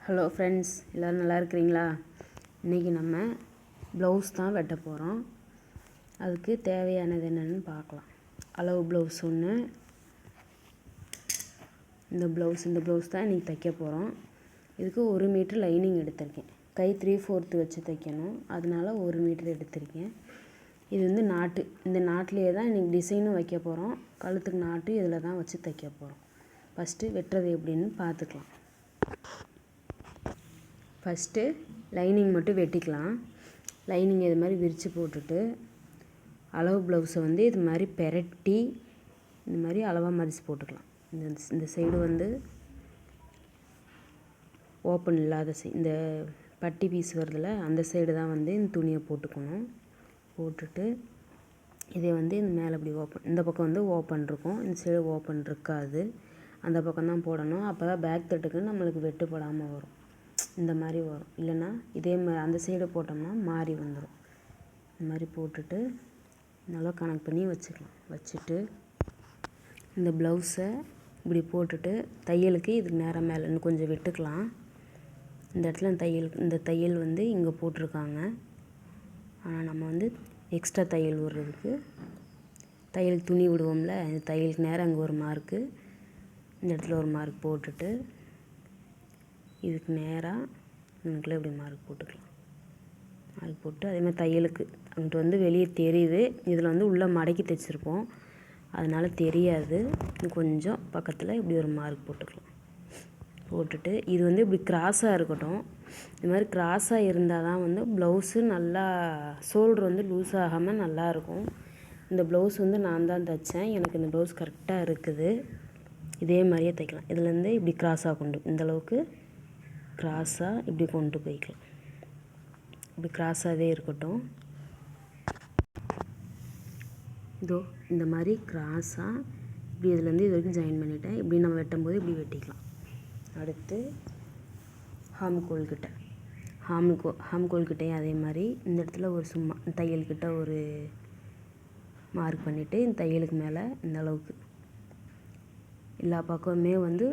Hello friends, எல்லோரும் நல்லா இருக்கிறீங்களா? இன்றைக்கி நம்ம ப்ளவுஸ் தான் வெட்ட போகிறோம். அதுக்கு தேவையானது என்னென்னு பார்க்கலாம். அளவு ப்ளவுஸ் ஒன்று, இந்த ப்ளவுஸ் தான் இன்றைக்கி தைக்க போகிறோம். இதுக்கு 1 மீட்ரு லைனிங் எடுத்திருக்கேன். கை 3/4 வச்சு தைக்கணும், அதனால 1 மீட்ரு எடுத்திருக்கேன். இது வந்து நாட்டு, இந்த நாட்டிலே தான் இன்றைக்கி டிசைனும் வைக்க போகிறோம். கழுத்துக்கு நாட்டு இதில் தான் வச்சு தைக்க போகிறோம். ஃபஸ்ட்டு வெட்டுறது எப்படின்னு பார்த்துக்கலாம். ஃபஸ்ட்டு லைனிங் மட்டும் வெட்டிக்கலாம். லைனிங் இது மாதிரி விரித்து போட்டுட்டு அளவு ப்ளவுஸை வந்து இது மாதிரி பெரட்டி இந்த மாதிரி அளவாக மதித்து போட்டுக்கலாம். இந்த சைடு வந்து ஓப்பன் இல்லாத இந்த பட்டி பீஸ் வருதில்ல, அந்த சைடு தான் வந்து இந்த துணியை போட்டுக்கணும். போட்டுட்டு இதை வந்து இந்த மேலே இப்படி ஓப்பன், இந்த பக்கம் வந்து ஓப்பன் இருக்கும், இந்த சைடு ஓப்பன் இருக்காது. அந்த பக்கம் தான் போடணும். அப்போ தான் பேக் தட்டுக்கு நம்மளுக்கு வெட்டுப்படாமல் வரும். இந்த மாதிரி வரும். இல்லைன்னா இதே மாதிரி அந்த சைடு போட்டோம்னா மாறி வந்துடும். இந்த மாதிரி போட்டுட்டு நல்லா கனெக்ட் பண்ணி வச்சுக்கலாம். வச்சுட்டு இந்த ப்ளவுஸை இப்படி போட்டுட்டு தையலுக்கு இதுக்கு நேரம் மேலே இன்னும் கொஞ்சம் விட்டுக்கலாம். இந்த இடத்துல இந்த தையல் வந்து இங்கே போட்டிருக்காங்க. ஆனால் நம்ம வந்து எக்ஸ்ட்ரா தையல் விடுறதுக்கு தையல் துணி விடுவோம்ல, இந்த தையலுக்கு நேரம் அங்கே ஒரு மார்க்கு, இந்த இடத்துல ஒரு மார்க் போட்டுட்டு இதுக்கு நேராக நமக்குள்ளே இப்படி மார்க் போட்டுக்கலாம். மார்க் போட்டு அதே மாதிரி தையலுக்கு அங்கிட்டு வந்து வெளியே தெரியுது, இதில் வந்து உள்ளே மடக்கி தைச்சிருப்போம், அதனால் தெரியாது. கொஞ்சம் பக்கத்தில் இப்படி ஒரு மார்க் போட்டுக்கலாம். போட்டுட்டு இது வந்து இப்படி கிராஸாக இருக்கட்டும். இது மாதிரி கிராஸாக இருந்தால் தான் வந்து ப்ளவுஸு நல்லா ஷோல்ட்ரு வந்து லூஸ் ஆகாமல் நல்லாயிருக்கும். இந்த ப்ளவுஸ் வந்து நான் தான் தைச்சேன், எனக்கு இந்த ப்ளவுஸ் கரெக்டாக இருக்குது. இதே மாதிரியே தைக்கலாம். இதுலேருந்து இப்படி கிராஸாக கொண்டு இந்தளவுக்கு கிராஸாக இப்படி கொண்டு போய்க்கலாம். இப்படி கிராஸாகவே இருக்கட்டும். இதோ இந்த மாதிரி கிராஸாக இப்படி இதுலேருந்து இது வரைக்கும் ஜாயின் பண்ணிவிட்டேன். இப்படி நம்ம வெட்டும்போது இப்படி வெட்டிக்கலாம். அடுத்து ஹாம்கோல்கிட்டையும் அதே மாதிரி இந்த இடத்துல ஒரு சும்மா தையல்கிட்ட ஒரு மார்க் பண்ணிவிட்டு இந்த தையலுக்கு மேலே இந்த அளவுக்கு எல்லா பக்கமுமே வந்து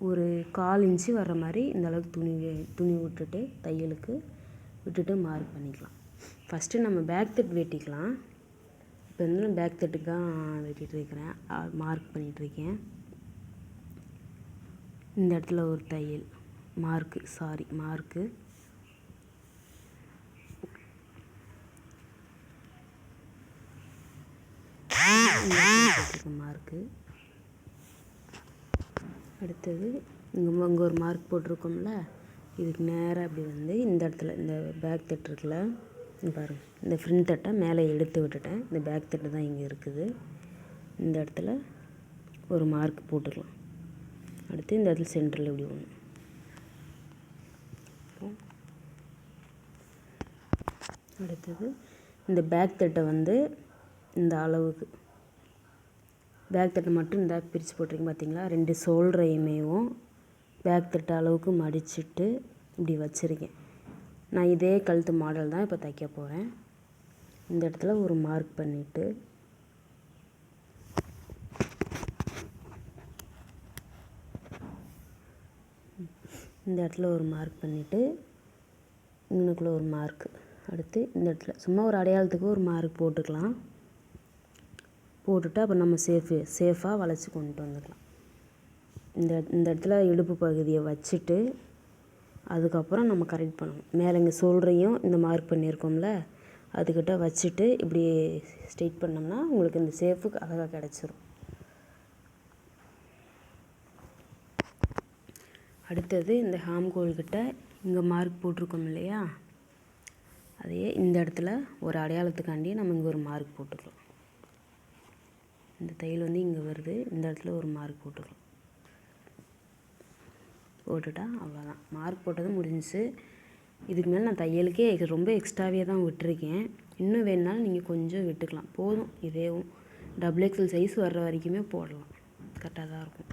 ஒரு 1/4 இன்ச்சு வர்ற மாதிரி இந்த அளவுக்கு துணி விட்டுட்டு தையலுக்கு விட்டுட்டு மார்க் பண்ணிக்கலாம். ஃபஸ்ட்டு நம்ம பேக் தட்டு வெட்டிக்கலாம். இப்போ வந்து நான் பேக் தட்டுக்கு தான் வெட்டிகிட்டு இருக்கிறேன், மார்க் பண்ணிகிட்ருக்கேன். இந்த இடத்துல ஒரு தையல் மார்க்கு மார்க்கு. அடுத்தது இங்கே ஒரு மார்க் போட்டிருக்கோம்ல, இதுக்கு நேராக அப்படி வந்து இந்த இடத்துல இந்த பேக் தட்டு இருக்குல்ல, பாருங்கள், இந்த ஃப்ரண்ட் தட்டை மேலே எடுத்து விட்டுட்டேன். இந்த பேக் தட்டு தான் இங்கே இருக்குது. இந்த இடத்துல ஒரு மார்க் போட்டுக்கலாம். அடுத்து இந்த இடத்துல சென்டரில் இப்படி ஒன்று. அடுத்தது இந்த பேக் தட்டை வந்து இந்த அளவுக்கு பேக் தட்டை மட்டும் இந்த பிரித்து போட்டிருக்கேன் பார்த்தீங்களா, 2 ஷோல்டரையுமேவும் பேக் தட்டு அளவுக்கு மடிச்சுட்டு இப்படி வச்சுருக்கேன். நான் இதே கழுத்து மாடல் தான் இப்போ தைக்க போகிறேன். இந்த இடத்துல ஒரு மார்க் பண்ணிவிட்டு இந்த இடத்துல ஒரு மார்க் பண்ணிவிட்டு இங்கனுக்குள்ளே ஒரு மார்க்கு. அடுத்து இந்த இடத்துல சும்மா ஒரு அடையாளத்துக்கு ஒரு மார்க் போட்டுக்கலாம். போட்டுட்டு அப்புறம் நம்ம சேஃபாக வளைச்சி கொண்டு வந்துக்கலாம். இந்த இடத்துல இடுப்பு பகுதியை வச்சுட்டு அதுக்கப்புறம் நம்ம கரெக்ட் பண்ணணும். மேலே இங்கே ஷோல்டரையும் இந்த மார்க் பண்ணியிருக்கோம்ல, அதுக்கிட்ட வச்சுட்டு இப்படி ஸ்ட்ரெயிட் பண்ணோம்னா உங்களுக்கு இந்த சேஃபுக்கு அழகாக கிடச்சிரும். அடுத்தது இந்த ஹாம்கோல்கிட்ட இங்கே மார்க் போட்டிருக்கோம் இல்லையா, அதையே இந்த இடத்துல ஒரு அடையாளத்துக்காண்டி நம்ம இங்கே ஒரு மார்க் போட்டுக்கலாம். இந்த தையல் வந்து இங்கே வருது, இந்த இடத்துல ஒரு மார்க் போட்டுக்கலாம். போட்டுட்டா அவ்வளோதான், மார்க் போட்டது முடிஞ்சிச்சு. இதுக்கு மேலே நான் தையலுக்கே ரொம்ப எக்ஸ்ட்ராவே தான் விட்டுருக்கேன். இன்னும் வேணுனாலும் நீங்கள் கொஞ்சம் விட்டுக்கலாம், போதும். இதேவும் XXL சைஸ் வர்ற வரைக்குமே போடலாம், கரெக்டாக தான் இருக்கும்.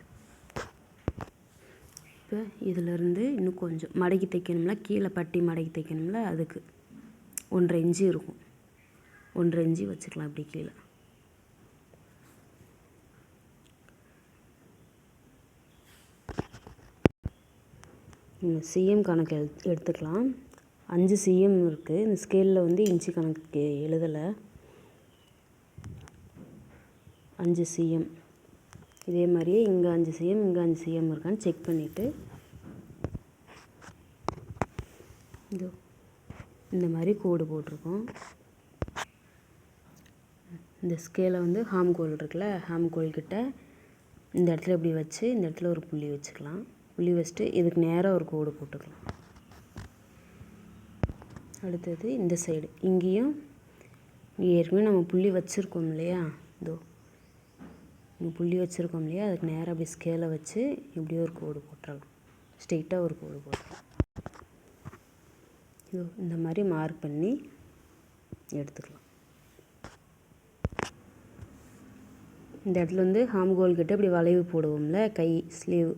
இப்போ இதிலேருந்து இன்னும் கொஞ்சம் மடக்கி தைக்கணும்ல, கீழே பட்டி மடக்கி தைக்கணும்ல, அதுக்கு 1.5 இன்ச்சு இருக்கும். 1.5 இன்ச்சு வச்சுக்கலாம் இப்படி கீழே. சிஎம் கணக்கு எடுத்துக்கலாம். 5 சிஎம் இருக்குது. இந்த ஸ்கேலில் வந்து இன்ச்சு கணக்கு எழுதலை. 5 சிஎம். இதே மாதிரியே இங்கே 5 சிஎம், இங்கே 5 சிஎம் இருக்கான்னு செக் பண்ணிவிட்டு இந்த மாதிரி கோடு போட்டிருக்கோம். இந்த ஸ்கேலை வந்து ஹாம் கோல் இருக்குல்ல, ஹாம் கோல்கிட்ட இந்த இடத்துல இப்படி வச்சு இந்த இடத்துல ஒரு புள்ளி வச்சுக்கலாம். புள்ளி வச்சுட்டு இதுக்கு நேராக ஒரு கோடு போட்டுக்கலாம். அடுத்தது இந்த சைடு இங்கேயும் ஏற்கனவே நம்ம புள்ளி வச்சுருக்கோம் இல்லையா, இங்கே புள்ளி வச்சுருக்கோம் இல்லையா, அதுக்கு நேராக அப்படி ஸ்கேலை வச்சு இப்படியே ஒரு கோடு போட்டுடலாம். ஸ்ட்ரெயிட்டாக ஒரு கோடு போட்டுடலாம். இந்த மாதிரி மார்க் பண்ணி எடுத்துக்கலாம். இந்த இடத்துல வந்து ஹாம் கோல் கிட்ட இப்படி வளைவு போடுவோம்ல, கை ஸ்லீவ்,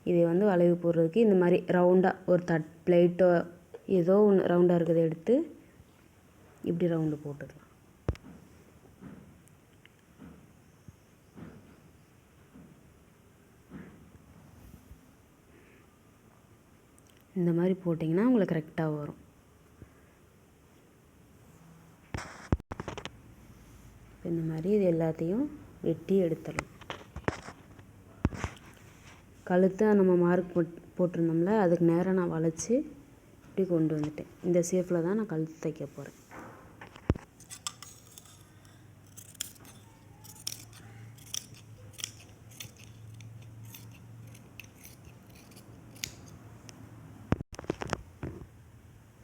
இதை வந்து வளைவு போடுறதுக்கு இந்த மாதிரி ரவுண்டாக ஒரு பிளேட்டோ ஏதோ ஒன்று ரவுண்டாக இருக்கிறத எடுத்து இப்படி ரவுண்டு போட்டுக்கலாம். இந்த மாதிரி போட்டிங்கன்னா உங்களுக்கு கரெக்டாக வரும். இந்த மாதிரி இது எல்லாத்தையும் வெட்டி எடுத்துடலாம். கழுத்தை நம்ம மார்க் போட்டிருந்தோம்ல, அதுக்கு நேராக நான் வளைச்சி இப்படி கொண்டு வந்துட்டேன். இந்த ஷேப்பில் தான் நான் கழுத்து தைக்க போகிறேன்.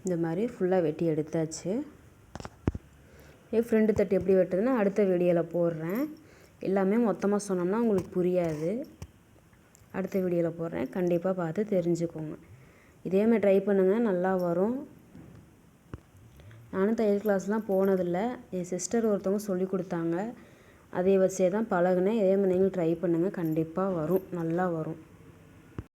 இந்த மாதிரி ஃபுல்லாக வெட்டி எடுத்தாச்சு. ஃப்ரண்ட் தட்டு எப்படி வெட்டுறதுன்னா அடுத்த வீடியோவில் போடுறேன். எல்லாமே மொத்தமாக சொன்னோம்னா உங்களுக்கு புரியாது. அடுத்த வீடியோவில் போடுறேன், கண்டிப்பாக பார்த்து தெரிஞ்சுக்கோங்க. இதேமாதிரி ட்ரை பண்ணுங்கள், நல்லா வரும். நானும் தையல் கிளாஸ்லாம் போனதில்லை, என் சிஸ்டர் ஒருத்தவங்க சொல்லி கொடுத்தாங்க, அதை வச்சே தான் பழகினேன். இதேமாதிரி நீங்களும் ட்ரை பண்ணுங்கள், கண்டிப்பாக வரும், நல்லா வரும்.